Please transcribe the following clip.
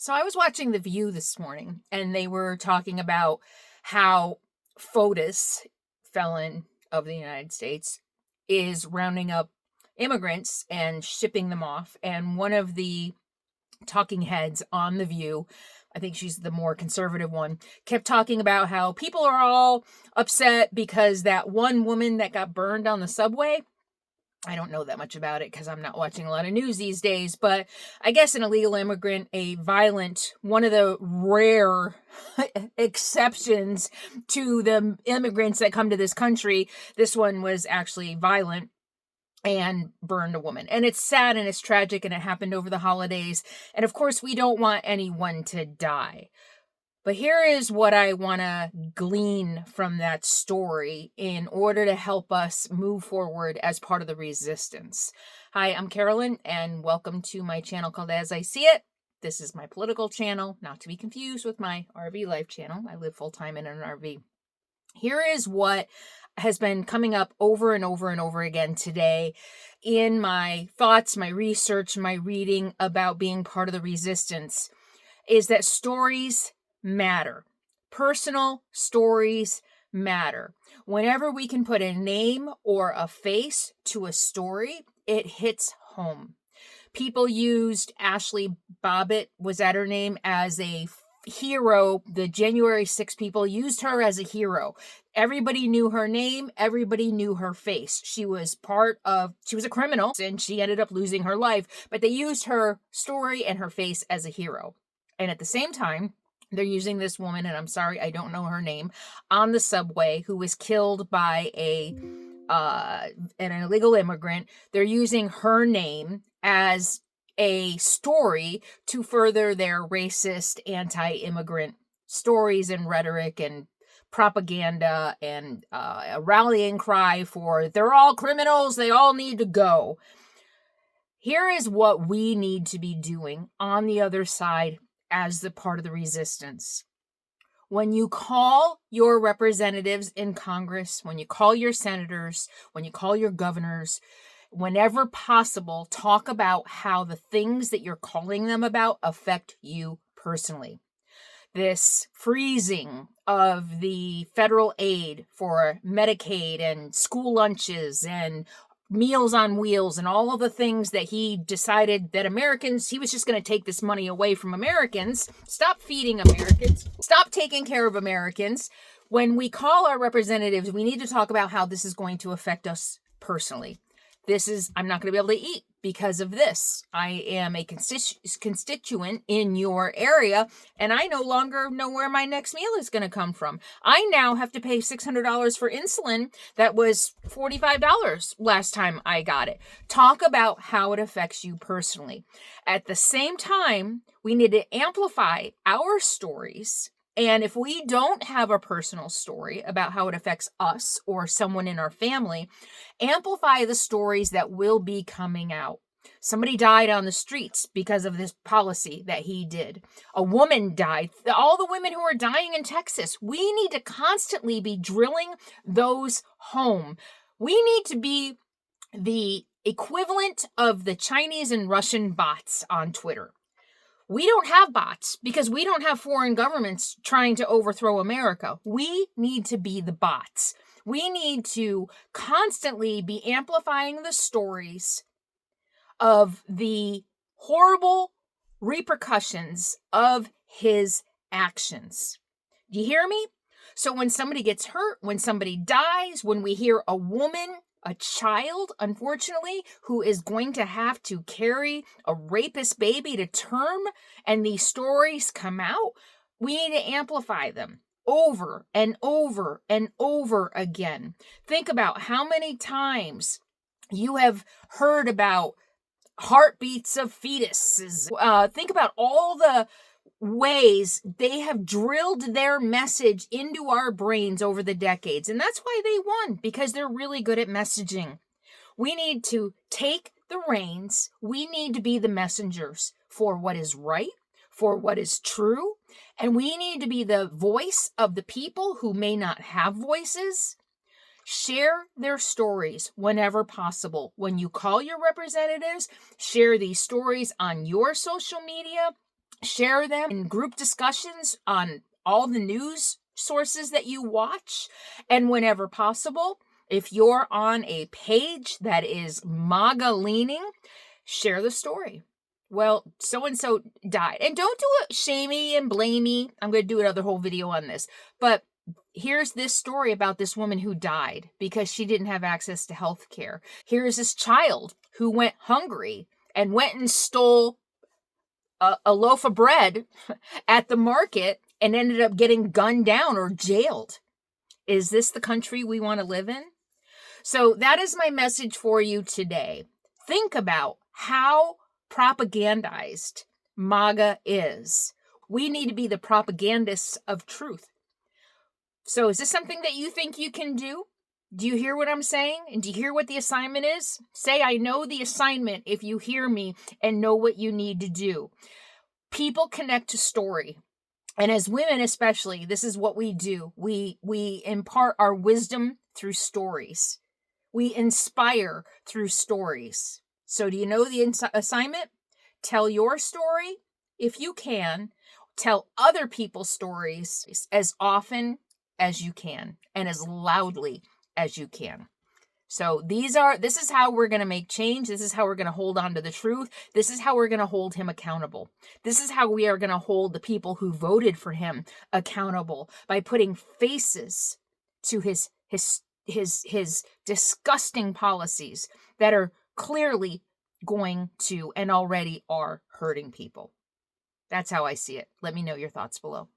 So I was watching The View this morning, and they were talking about how FOTUS, felon of the United States, is rounding up immigrants and shipping them off. And one of the talking heads on The View, I think she's the more conservative one, kept talking about how people are all upset because that one woman that got burned on the subway. I don't know that much about it because I'm not watching a lot of news these days, but I guess an illegal immigrant, one of the rare exceptions to the immigrants that come to this country, this one was actually violent and burned a woman. And it's sad and it's tragic and it happened over the holidays. And of course, we don't want anyone to die. But here is what I want to glean from that story in order to help us move forward as part of the resistance. Hi, I'm Carolyn, and welcome to my channel called As I See It. This is my political channel, not to be confused with my RV life channel. I live full-time in an RV. Here is what has been coming up over and over and over again today in my thoughts, my research, my reading about being part of the resistance, is that stories matter. Personal stories matter. Whenever we can put a name or a face to a story, it hits home. People used Ashley Babbitt, was that her name, as a hero. The January 6 people used her as a hero. Everybody knew her name. Everybody knew her face. She was a criminal and she ended up losing her life, but they used her story and her face as a hero. And at the same time, they're using this woman, and I'm sorry, I don't know her name, on the subway who was killed by an illegal immigrant. They're using her name as a story to further their racist anti-immigrant stories and rhetoric and propaganda and a rallying cry for they're all criminals, they all need to go. Here is what we need to be doing on the other side as the part of the resistance. When you call your representatives in Congress, when you call your senators, when you call your governors, whenever possible, talk about how the things that you're calling them about affect you personally. This freezing of the federal aid for Medicaid and school lunches and Meals on Wheels and all of the things that he decided that he was just going to take this money away from Americans. Stop feeding Americans. Stop taking care of Americans. When we call our representatives, we need to talk about how this is going to affect us personally. I'm not going to be able to eat because of this. I am a constituent in your area, and I no longer know where my next meal is going to come from. I now have to pay $600 for insulin that was $45 last time I got it. Talk about how it affects you personally. At the same time, we need to amplify our stories. And if we don't have a personal story about how it affects us or someone in our family, amplify the stories that will be coming out. Somebody died on the streets because of this policy that he did. A woman died. All the women who are dying in Texas, we need to constantly be drilling those home. We need to be the equivalent of the Chinese and Russian bots on Twitter. We don't have bots because we don't have foreign governments trying to overthrow America. We need to be the bots. We need to constantly be amplifying the stories of the horrible repercussions of his actions. Do you hear me? So when somebody gets hurt, when somebody dies, when we hear a child, unfortunately, who is going to have to carry a rapist baby to term, and these stories come out, we need to amplify them over and over and over again. Think about how many times you have heard about heartbeats of fetuses. Think about all the ways they have drilled their message into our brains over the decades. And that's why they won, because they're really good at messaging. We need to take the reins. We need to be the messengers for what is right, for what is true. And we need to be the voice of the people who may not have voices. Share their stories whenever possible. When you call your representatives, share these stories on your social media. Share them in group discussions on all the news sources that you watch. And whenever possible, if you're on a page that is MAGA leaning, share the story. Well, so and so died. And don't do it shamey and blamey. I'm going to do another whole video on this. But here's this story about this woman who died because she didn't have access to health care. Here's this child who went hungry and went and stole a loaf of bread at the market and ended up getting gunned down or jailed. Is this the country we want to live in? So that is my message for you today. Think about how propagandized MAGA is. We need to be the propagandists of truth. So is this something that you think you can do? Do you hear what I'm saying? And do you hear what the assignment is? Say, I know the assignment if you hear me and know what you need to do. People connect to story. And as women especially, this is what we do. We impart our wisdom through stories. We inspire through stories. So do you know the assignment? Tell your story if you can. Tell other people's stories as often as you can and as loudly as you can. So this is how we're going to make change. This is how we're going to hold on to the truth. This is how we're going to hold him accountable. This is how we are going to hold the people who voted for him accountable by putting faces to his disgusting policies that are clearly going to and already are hurting people. That's how I see it. Let me know your thoughts below.